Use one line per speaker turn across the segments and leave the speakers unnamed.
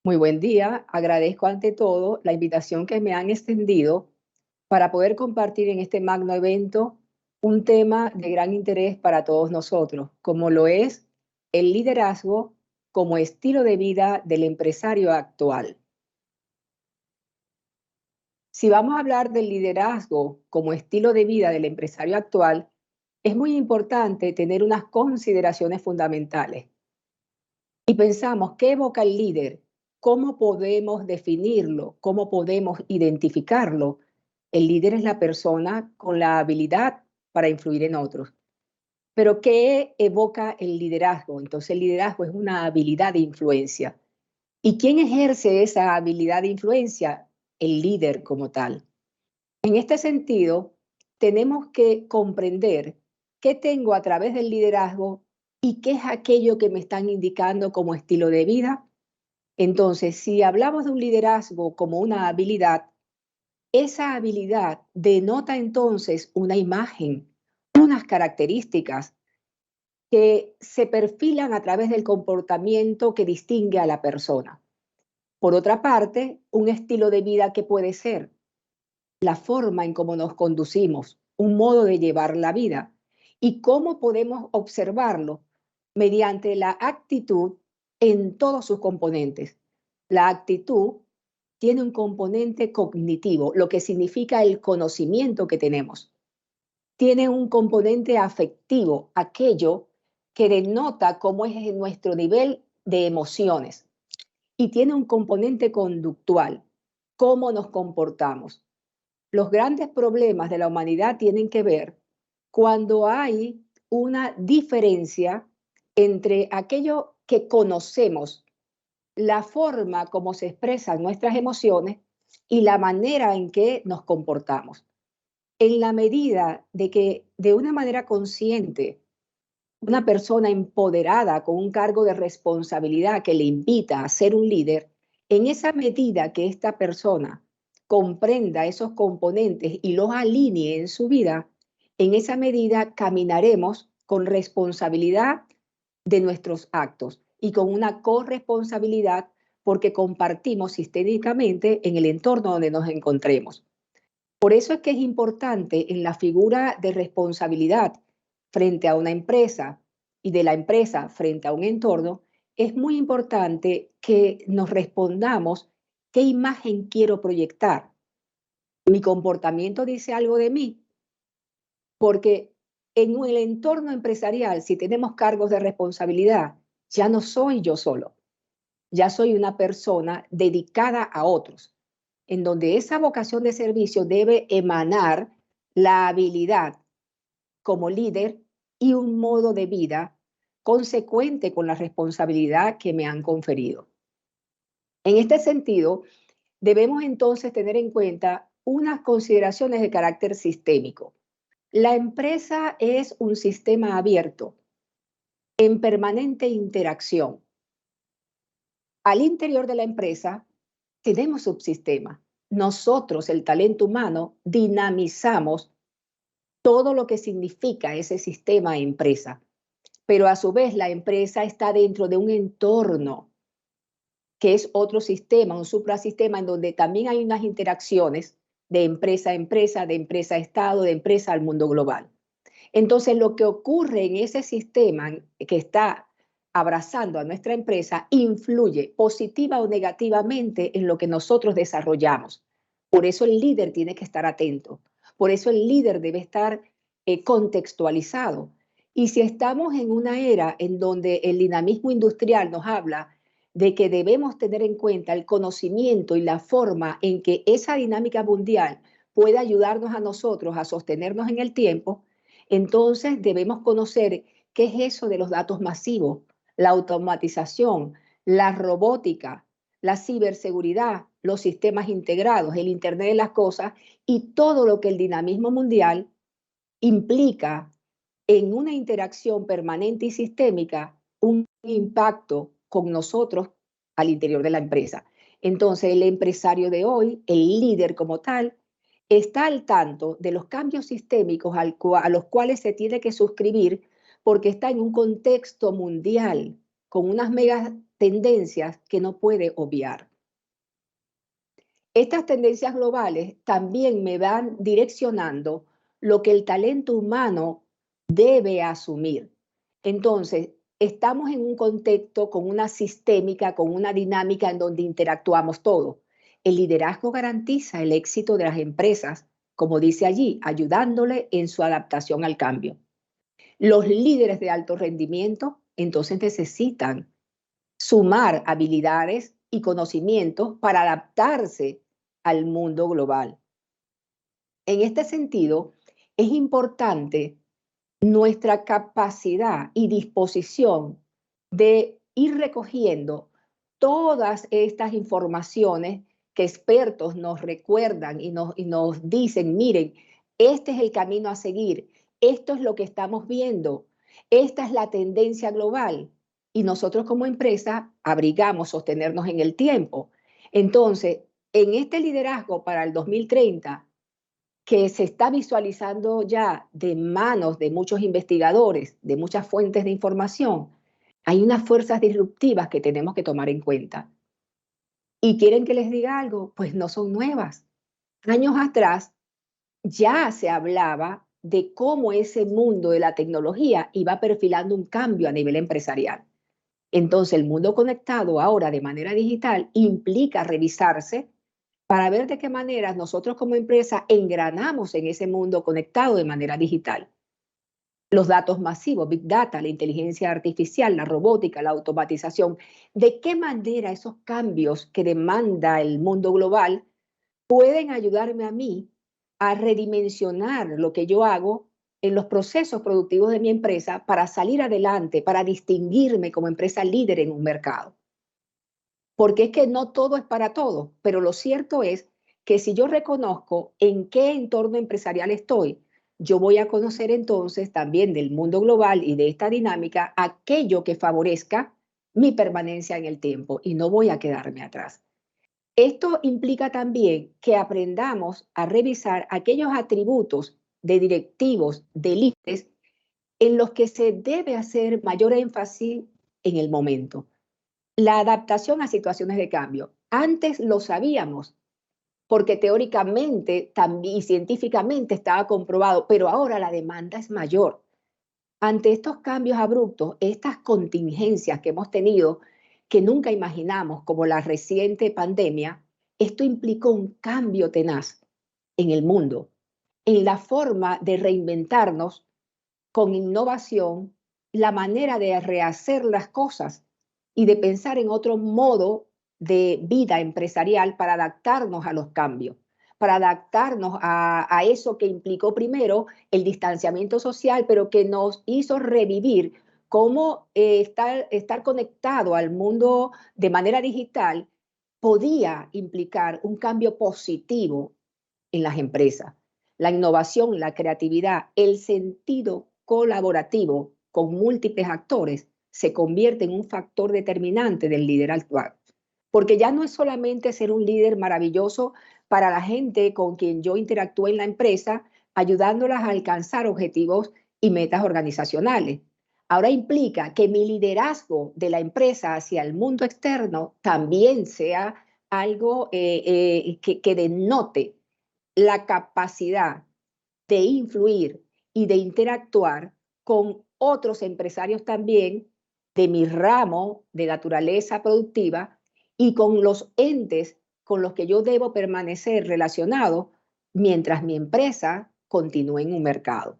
Muy buen día. Agradezco ante todo la invitación que me han extendido para poder compartir en este magno evento un tema de gran interés para todos nosotros, como lo es el liderazgo como estilo de vida del empresario actual. Si vamos a hablar del liderazgo como estilo de vida del empresario actual, es muy importante tener unas consideraciones fundamentales. Y pensamos, ¿qué evoca el líder? ¿Cómo podemos definirlo? ¿Cómo podemos identificarlo? El líder es la persona con la habilidad para influir en otros. Pero ¿qué evoca el liderazgo? Entonces el liderazgo es una habilidad de influencia. ¿Y quién ejerce esa habilidad de influencia? El líder como tal. En este sentido, tenemos que comprender qué tengo a través del liderazgo y qué es aquello que me están indicando como estilo de vida. Entonces, si hablamos de un liderazgo como una habilidad, esa habilidad denota entonces una imagen, unas características que se perfilan a través del comportamiento que distingue a la persona. Por otra parte, un estilo de vida que puede ser la forma en cómo nos conducimos, un modo de llevar la vida y cómo podemos observarlo mediante la actitud en todos sus componentes. La actitud tiene un componente cognitivo, lo que significa el conocimiento que tenemos. Tiene un componente afectivo, aquello que denota cómo es nuestro nivel de emociones. Y tiene un componente conductual, cómo nos comportamos. Los grandes problemas de la humanidad tienen que ver cuando hay una diferencia entre aquello que conocemos, la forma como se expresan nuestras emociones y la manera en que nos comportamos. En la medida de que de una manera consciente, una persona empoderada con un cargo de responsabilidad que le invita a ser un líder, en esa medida que esta persona comprenda esos componentes y los alinee en su vida, en esa medida caminaremos con responsabilidad de nuestros actos y con una corresponsabilidad porque compartimos sistémicamente en el entorno donde nos encontremos. Por eso es que es importante en la figura de responsabilidad frente a una empresa y de la empresa frente a un entorno, es muy importante que nos respondamos qué imagen quiero proyectar. Mi comportamiento dice algo de mí, porque en el entorno empresarial, si tenemos cargos de responsabilidad, ya no soy yo solo, ya soy una persona dedicada a otros, en donde esa vocación de servicio debe emanar la habilidad como líder y un modo de vida consecuente con la responsabilidad que me han conferido. En este sentido, debemos entonces tener en cuenta unas consideraciones de carácter sistémico. La empresa es un sistema abierto en permanente interacción. Al interior de la empresa tenemos subsistemas. Nosotros, el talento humano, dinamizamos todo lo que significa ese sistema empresa. Pero a su vez la empresa está dentro de un entorno que es otro sistema, un suprasistema en donde también hay unas interacciones de empresa a empresa, de empresa a Estado, de empresa al mundo global. Entonces, lo que ocurre en ese sistema que está abrazando a nuestra empresa influye positiva o negativamente en lo que nosotros desarrollamos. Por eso el líder tiene que estar atento. Por eso el líder debe estar contextualizado. Y si estamos en una era en donde el dinamismo industrial nos habla de que debemos tener en cuenta el conocimiento y la forma en que esa dinámica mundial puede ayudarnos a nosotros a sostenernos en el tiempo, entonces debemos conocer qué es eso de los datos masivos, la automatización, la robótica, la ciberseguridad, los sistemas integrados, el Internet de las cosas y todo lo que el dinamismo mundial implica en una interacción permanente y sistémica, un impacto con nosotros al interior de la empresa. Entonces, el empresario de hoy, el líder como tal, está al tanto de los cambios sistémicos a los cuales se tiene que suscribir porque está en un contexto mundial con unas megas tendencias que no puede obviar. Estas tendencias globales también me van direccionando lo que el talento humano debe asumir. Entonces, estamos en un contexto con una sistémica, con una dinámica en donde interactuamos todos. El liderazgo garantiza el éxito de las empresas, como dice allí, ayudándole en su adaptación al cambio. Los líderes de alto rendimiento entonces necesitan sumar habilidades y conocimientos para adaptarse al mundo global. En este sentido, es importante nuestra capacidad y disposición de ir recogiendo todas estas informaciones que expertos nos recuerdan y nos dicen, miren, este es el camino a seguir, esto es lo que estamos viendo, esta es la tendencia global y nosotros como empresa abrigamos sostenernos en el tiempo. Entonces, en este liderazgo para el 2030, que se está visualizando ya de manos de muchos investigadores, de muchas fuentes de información, hay unas fuerzas disruptivas que tenemos que tomar en cuenta. ¿Y quieren que les diga algo? Pues no son nuevas. Años atrás ya se hablaba de cómo ese mundo de la tecnología iba perfilando un cambio a nivel empresarial. Entonces, el mundo conectado ahora de manera digital implica revisarse para ver de qué manera nosotros como empresa engranamos en ese mundo conectado de manera digital. Los datos masivos, Big Data, la inteligencia artificial, la robótica, la automatización, de qué manera esos cambios que demanda el mundo global pueden ayudarme a mí a redimensionar lo que yo hago en los procesos productivos de mi empresa para salir adelante, para distinguirme como empresa líder en un mercado. Porque es que no todo es para todos, pero lo cierto es que si yo reconozco en qué entorno empresarial estoy, yo voy a conocer entonces también del mundo global y de esta dinámica aquello que favorezca mi permanencia en el tiempo y no voy a quedarme atrás. Esto implica también que aprendamos a revisar aquellos atributos de directivos, de líderes, en los que se debe hacer mayor énfasis en el momento. La adaptación a situaciones de cambio. Antes lo sabíamos, porque teóricamente también y científicamente estaba comprobado, pero ahora la demanda es mayor. Ante estos cambios abruptos, estas contingencias que hemos tenido, que nunca imaginamos, como la reciente pandemia, esto implicó un cambio tenaz en el mundo, en la forma de reinventarnos con innovación, la manera de rehacer las cosas y de pensar en otro modo de vida empresarial para adaptarnos a los cambios, para adaptarnos a eso que implicó primero el distanciamiento social, pero que nos hizo revivir cómo estar conectado al mundo de manera digital podía implicar un cambio positivo en las empresas. La innovación, la creatividad, el sentido colaborativo con múltiples actores se convierte en un factor determinante del líder actual. Porque ya no es solamente ser un líder maravilloso para la gente con quien yo interactúo en la empresa, ayudándolas a alcanzar objetivos y metas organizacionales. Ahora implica que mi liderazgo de la empresa hacia el mundo externo también sea algo que denote la capacidad de influir y de interactuar con otros empresarios también de mi ramo de naturaleza productiva y con los entes con los que yo debo permanecer relacionado mientras mi empresa continúe en un mercado.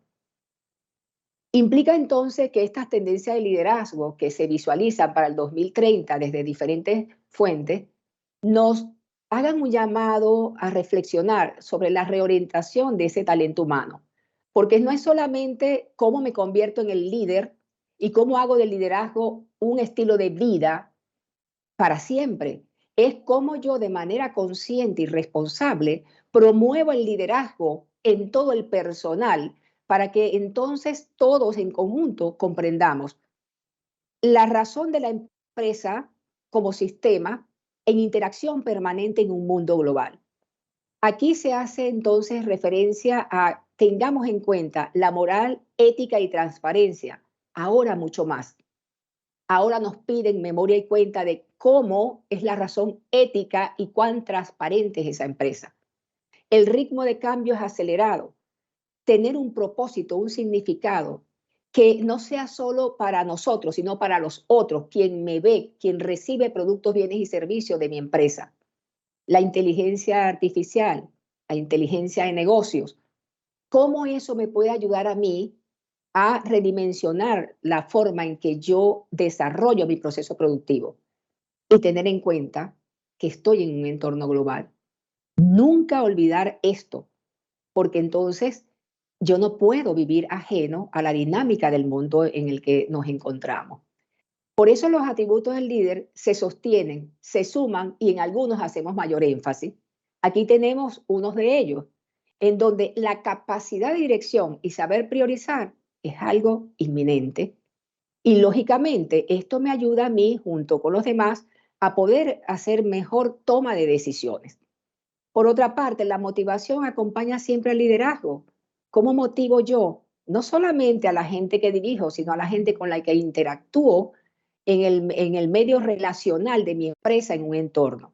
Implica entonces que estas tendencias de liderazgo que se visualizan para el 2030 desde diferentes fuentes nos hagan un llamado a reflexionar sobre la reorientación de ese talento humano, porque no es solamente cómo me convierto en el líder y cómo hago del liderazgo un estilo de vida para siempre, es cómo yo de manera consciente y responsable promuevo el liderazgo en todo el personal para que entonces todos en conjunto comprendamos la razón de la empresa como sistema en interacción permanente en un mundo global. Aquí se hace entonces referencia a tengamos en cuenta la moral, ética y transparencia, ahora mucho más. ahora nos piden memoria y cuenta de cómo es la razón ética y cuán transparente es esa empresa. El ritmo de cambio es acelerado. Tener un propósito, un significado, que no sea solo para nosotros, sino para los otros, quien me ve, quien recibe productos, bienes y servicios de mi empresa. La inteligencia artificial, la inteligencia de negocios, ¿cómo eso me puede ayudar a mí a redimensionar la forma en que yo desarrollo mi proceso productivo? Y tener en cuenta que estoy en un entorno global. Nunca olvidar esto, porque entonces yo no puedo vivir ajeno a la dinámica del mundo en el que nos encontramos. Por eso los atributos del líder se sostienen, se suman y en algunos hacemos mayor énfasis. Aquí tenemos unos de ellos, en donde la capacidad de dirección y saber priorizar es algo inminente. Y lógicamente esto me ayuda a mí, junto con los demás, a poder hacer mejor toma de decisiones. Por otra parte, la motivación acompaña siempre al liderazgo. ¿Cómo motivo yo? No solamente a la gente que dirijo, sino a la gente con la que interactúo en el medio relacional de mi empresa en un entorno.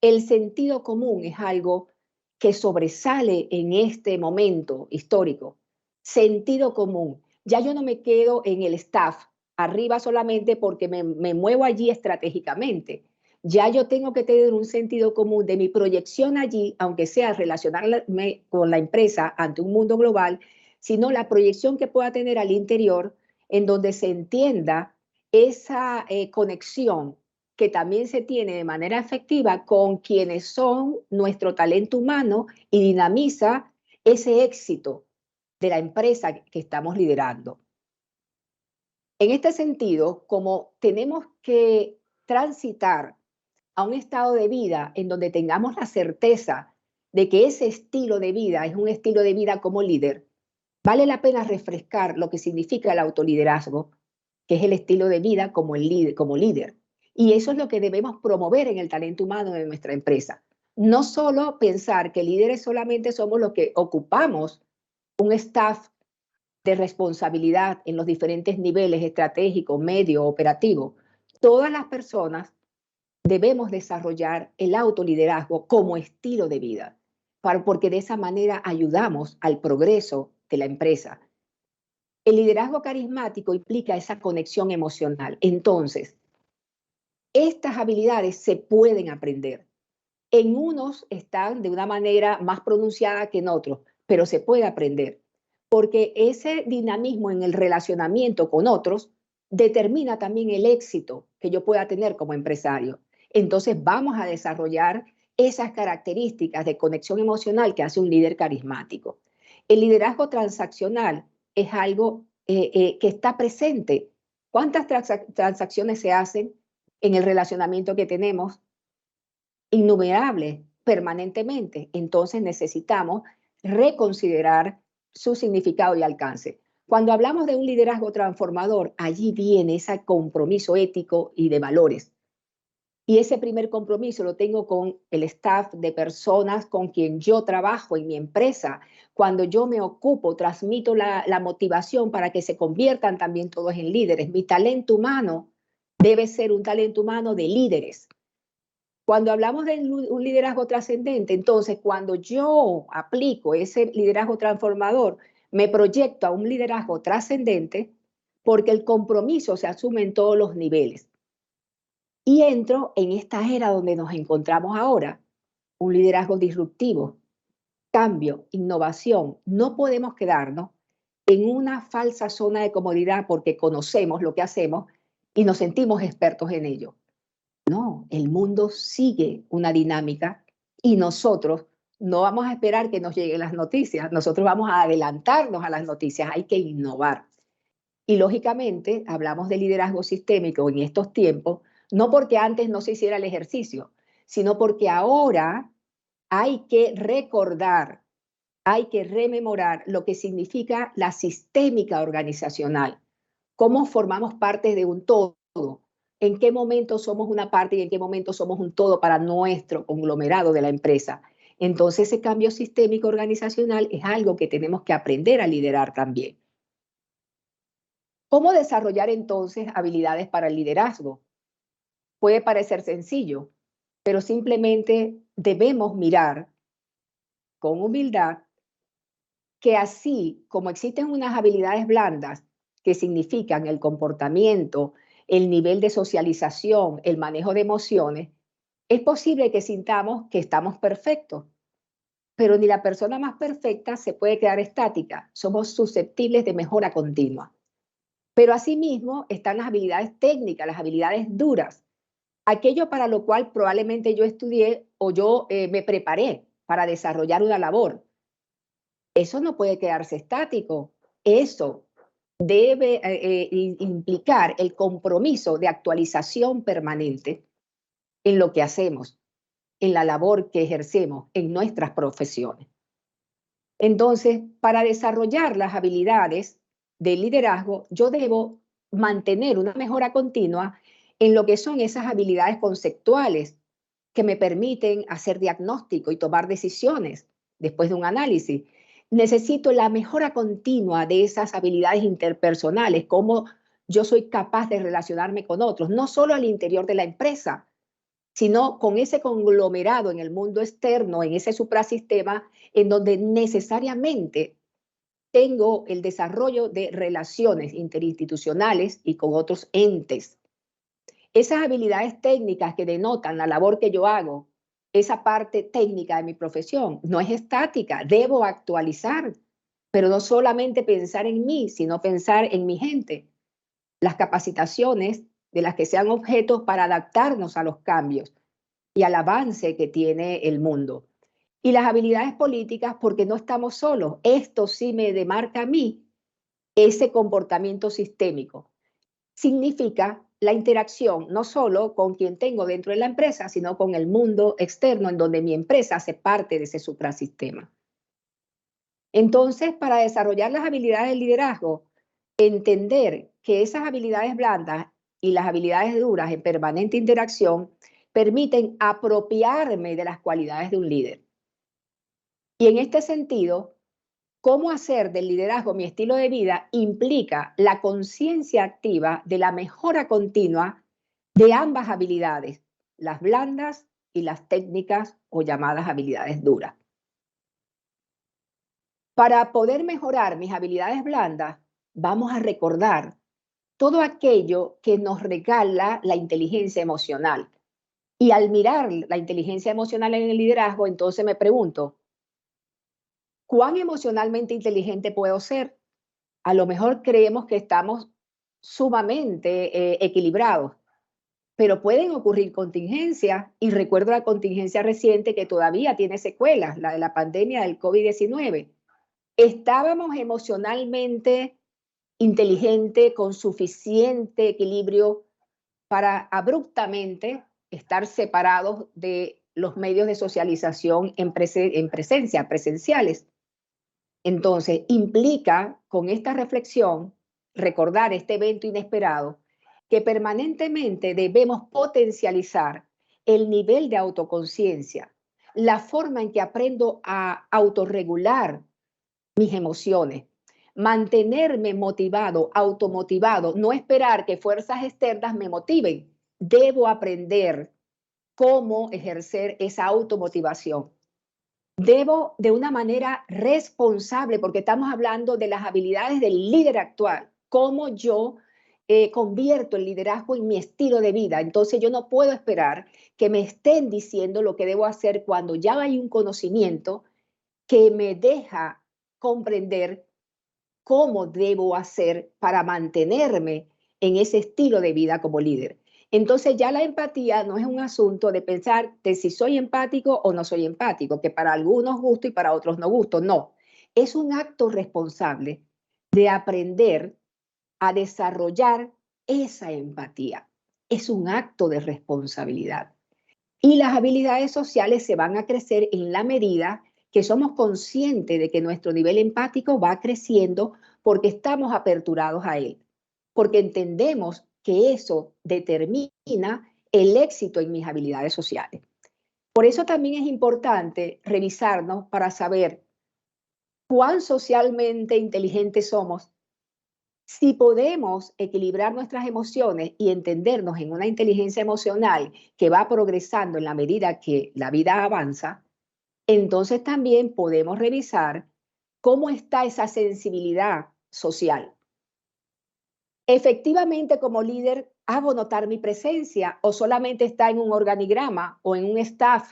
El sentido común es algo que sobresale en este momento histórico. Sentido común. Ya yo no me quedo en el staff arriba solamente porque me muevo allí estratégicamente. Ya yo tengo que tener un sentido común de mi proyección allí, aunque sea relacionarme con la empresa ante un mundo global, sino la proyección que pueda tener al interior en donde se entienda esa conexión que también se tiene de manera efectiva con quienes son nuestro talento humano y dinamiza ese éxito de la empresa que estamos liderando. En este sentido, como tenemos que transitar a un estado de vida en donde tengamos la certeza de que ese estilo de vida es un estilo de vida como líder, vale la pena refrescar lo que significa el autoliderazgo, que es el estilo de vida como, como líder. Y eso es lo que debemos promover en el talento humano de nuestra empresa. No solo pensar que líderes solamente somos los que ocupamos un staff de responsabilidad en los diferentes niveles estratégico, medio, operativo. Todas las personas debemos desarrollar el autoliderazgo como estilo de vida, porque de esa manera ayudamos al progreso de la empresa. El liderazgo carismático implica esa conexión emocional. Entonces, estas habilidades se pueden aprender. En unos están de una manera más pronunciada que en otros, pero se puede aprender, porque ese dinamismo en el relacionamiento con otros determina también el éxito que yo pueda tener como empresario. Entonces vamos a desarrollar esas características de conexión emocional que hace un líder carismático. El liderazgo transaccional es algo que está presente. ¿Cuántas transacciones se hacen en el relacionamiento que tenemos? Innumerables, permanentemente. Entonces necesitamos reconsiderar su significado y alcance. Cuando hablamos de un liderazgo transformador, allí viene ese compromiso ético y de valores. Y ese primer compromiso lo tengo con el staff de personas con quien yo trabajo en mi empresa. Cuando yo me ocupo, transmito la motivación para que se conviertan también todos en líderes. Mi talento humano debe ser un talento humano de líderes. Cuando hablamos de un liderazgo trascendente, entonces cuando yo aplico ese liderazgo transformador, me proyecto a un liderazgo trascendente porque el compromiso se asume en todos los niveles. Y entro en esta era donde nos encontramos ahora, un liderazgo disruptivo, cambio, innovación. No podemos quedarnos en una falsa zona de comodidad porque conocemos lo que hacemos y nos sentimos expertos en ello. No, el mundo sigue una dinámica y nosotros no vamos a esperar que nos lleguen las noticias, nosotros vamos a adelantarnos a las noticias, hay que innovar. Y lógicamente hablamos de liderazgo sistémico en estos tiempos, no porque antes no se hiciera el ejercicio, sino porque ahora hay que recordar, hay que rememorar lo que significa la sistémica organizacional, cómo formamos parte de un todo, en qué momento somos una parte y en qué momento somos un todo para nuestro conglomerado de la empresa. Entonces ese cambio sistémico organizacional es algo que tenemos que aprender a liderar también. ¿Cómo desarrollar entonces habilidades para el liderazgo? Puede parecer sencillo, pero simplemente debemos mirar con humildad que así como existen unas habilidades blandas que significan el comportamiento, el nivel de socialización, el manejo de emociones, es posible que sintamos que estamos perfectos, pero ni la persona más perfecta se puede quedar estática. Somos susceptibles de mejora continua. Pero asimismo están las habilidades técnicas, las habilidades duras, aquello para lo cual probablemente yo estudié o yo me preparé para desarrollar una labor. Eso no puede quedarse estático. Eso debe implicar el compromiso de actualización permanente en lo que hacemos, en la labor que ejercemos, en nuestras profesiones. Entonces, para desarrollar las habilidades del liderazgo, yo debo mantener una mejora continua en lo que son esas habilidades conceptuales que me permiten hacer diagnóstico y tomar decisiones después de un análisis. Necesito la mejora continua de esas habilidades interpersonales, cómo yo soy capaz de relacionarme con otros, no solo al interior de la empresa, sino con ese conglomerado en el mundo externo, en ese suprasistema, en donde necesariamente tengo el desarrollo de relaciones interinstitucionales y con otros entes. Esas habilidades técnicas que denotan la labor que yo hago, esa parte técnica de mi profesión, no es estática, debo actualizar, pero no solamente pensar en mí, sino pensar en mi gente. Las capacitaciones de las que sean objetos para adaptarnos a los cambios y al avance que tiene el mundo. Y las habilidades políticas porque no estamos solos. Esto sí me demarca a mí ese comportamiento sistémico. Significa la interacción no solo con quien tengo dentro de la empresa, sino con el mundo externo en donde mi empresa hace parte de ese suprasistema. Entonces, para desarrollar las habilidades de liderazgo, entender que esas habilidades blandas y las habilidades duras en permanente interacción permiten apropiarme de las cualidades de un líder. Y en este sentido, cómo hacer del liderazgo mi estilo de vida implica la conciencia activa de la mejora continua de ambas habilidades, las blandas y las técnicas o llamadas habilidades duras. Para poder mejorar mis habilidades blandas, vamos a recordar todo aquello que nos regala la inteligencia emocional. Y al mirar la inteligencia emocional en el liderazgo, entonces me pregunto, ¿cuán emocionalmente inteligente puedo ser? A lo mejor creemos que estamos sumamente equilibrados, pero pueden ocurrir contingencias y recuerdo la contingencia reciente que todavía tiene secuelas, la de la pandemia del COVID-19. Estábamos emocionalmente inteligente, con suficiente equilibrio para abruptamente estar separados de los medios de socialización en presencia, presenciales. Entonces, implica con esta reflexión, recordar este evento inesperado, que permanentemente debemos potencializar el nivel de autoconciencia, la forma en que aprendo a autorregular mis emociones, mantenerme motivado, automotivado, no esperar que fuerzas externas me motiven. Debo aprender cómo ejercer esa automotivación. Debo de una manera responsable, porque estamos hablando de las habilidades del líder actual, cómo yo convierto el liderazgo en mi estilo de vida. Entonces yo no puedo esperar que me estén diciendo lo que debo hacer cuando ya hay un conocimiento que me deja comprender cómo debo hacer para mantenerme en ese estilo de vida como líder. Entonces ya la empatía no es un asunto de pensar de si soy empático o no soy empático, que para algunos gusto y para otros no gusto. No, es un acto responsable de aprender a desarrollar esa empatía. Es un acto de responsabilidad. Y las habilidades sociales se van a crecer en la medida que somos conscientes de que nuestro nivel empático va creciendo porque estamos aperturados a él, porque entendemos que eso determina el éxito en mis habilidades sociales. Por eso también es importante revisarnos para saber cuán socialmente inteligentes somos Si podemos equilibrar nuestras emociones y entendernos en una inteligencia emocional que va progresando en la medida que la vida avanza, entonces también podemos revisar cómo está esa sensibilidad social. Efectivamente, como líder, ¿hago notar mi presencia o solamente está en un organigrama o en un staff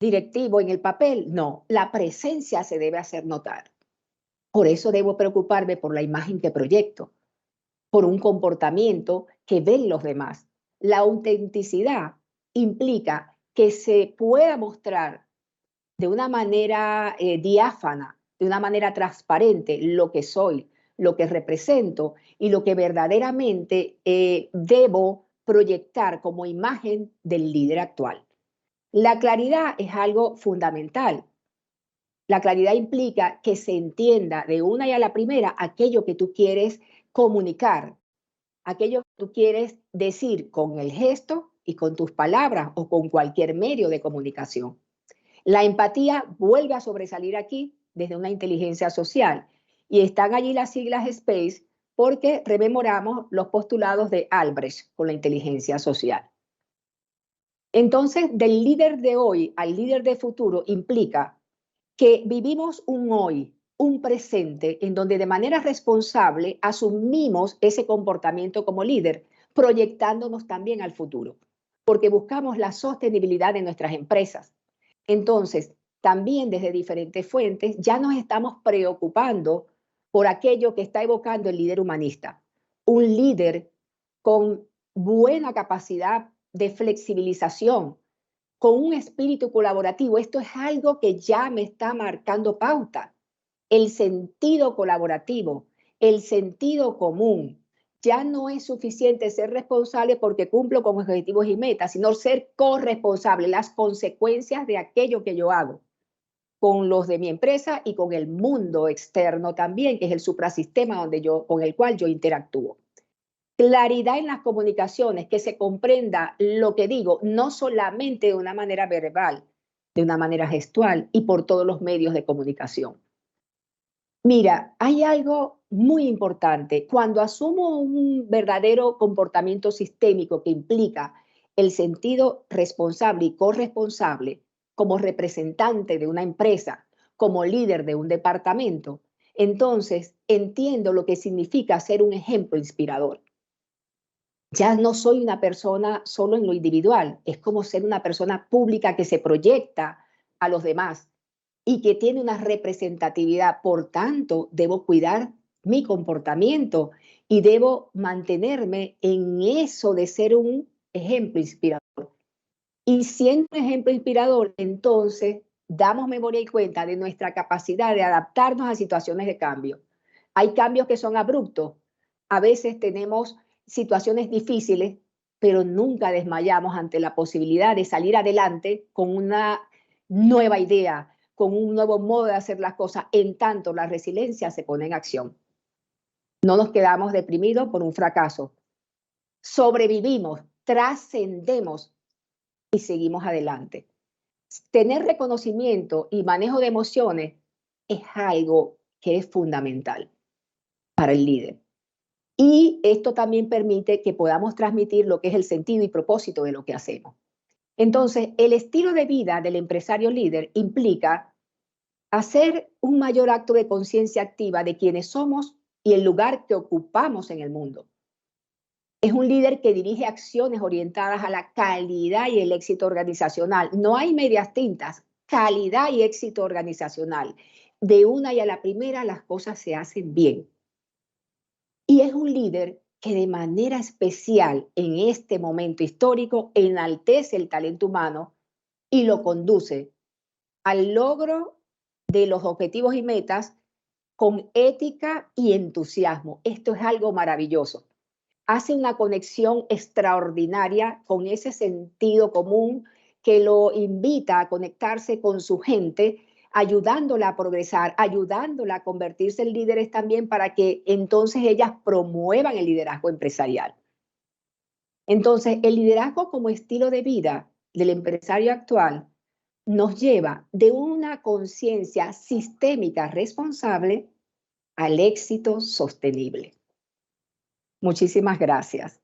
directivo en el papel? No, la presencia se debe hacer notar. Por eso debo preocuparme por la imagen que proyecto, por un comportamiento que ven los demás. La autenticidad implica que se pueda mostrar de una manera diáfana, de una manera transparente, lo que soy, lo que represento y lo que verdaderamente debo proyectar como imagen del líder actual. La claridad es algo fundamental. La claridad implica que se entienda de una y a la primera aquello que tú quieres comunicar, aquello que tú quieres decir con el gesto y con tus palabras o con cualquier medio de comunicación. La empatía vuelve a sobresalir aquí desde una inteligencia social y están allí las siglas SPACE porque rememoramos los postulados de Albrecht con la inteligencia social. Entonces, del líder de hoy al líder de futuro implica que vivimos un hoy, un presente, en donde de manera responsable asumimos ese comportamiento como líder, proyectándonos también al futuro, porque buscamos la sostenibilidad de nuestras empresas. Entonces, también desde diferentes fuentes ya nos estamos preocupando por aquello que está evocando el líder humanista, un líder con buena capacidad de flexibilización, con un espíritu colaborativo. Esto es algo que ya me está marcando pauta. El sentido colaborativo, el sentido común. Ya no es suficiente ser responsable porque cumplo con objetivos y metas, sino ser corresponsable, las consecuencias de aquello que yo hago con los de mi empresa y con el mundo externo también, que es el suprasistema con el cual yo interactúo. Claridad en las comunicaciones, que se comprenda lo que digo, no solamente de una manera verbal, de una manera gestual y por todos los medios de comunicación. Mira, hay algo muy importante. Cuando asumo un verdadero comportamiento sistémico que implica el sentido responsable y corresponsable como representante de una empresa, como líder de un departamento, entonces entiendo lo que significa ser un ejemplo inspirador. Ya no soy una persona solo en lo individual, es como ser una persona pública que se proyecta a los demás y que tiene una representatividad. Por tanto, debo cuidar mi comportamiento y debo mantenerme en eso de ser un ejemplo inspirador. Y siendo un ejemplo inspirador, entonces damos memoria y cuenta de nuestra capacidad de adaptarnos a situaciones de cambio. Hay cambios que son abruptos. A veces tenemos situaciones difíciles, pero nunca desmayamos ante la posibilidad de salir adelante con una nueva idea, con un nuevo modo de hacer las cosas. En tanto, la resiliencia se pone en acción. No nos quedamos deprimidos por un fracaso. Sobrevivimos, trascendemos y seguimos adelante. Tener reconocimiento y manejo de emociones es algo que es fundamental para el líder. Y esto también permite que podamos transmitir lo que es el sentido y propósito de lo que hacemos. Entonces, el estilo de vida del empresario líder implica hacer un mayor acto de conciencia activa de quiénes somos y el lugar que ocupamos en el mundo. Es un líder que dirige acciones orientadas a la calidad y el éxito organizacional. No hay medias tintas, calidad y éxito organizacional. De una y a la primera las cosas se hacen bien. Y es un líder que de manera especial en este momento histórico enaltece el talento humano y lo conduce al logro de los objetivos y metas con ética y entusiasmo. Esto es algo maravilloso. Hace una conexión extraordinaria con ese sentido común que lo invita a conectarse con su gente, ayudándola a progresar, ayudándola a convertirse en líderes también para que entonces ellas promuevan el liderazgo empresarial. Entonces, el liderazgo como estilo de vida del empresario actual nos lleva de una conciencia sistémica responsable al éxito sostenible. Muchísimas gracias.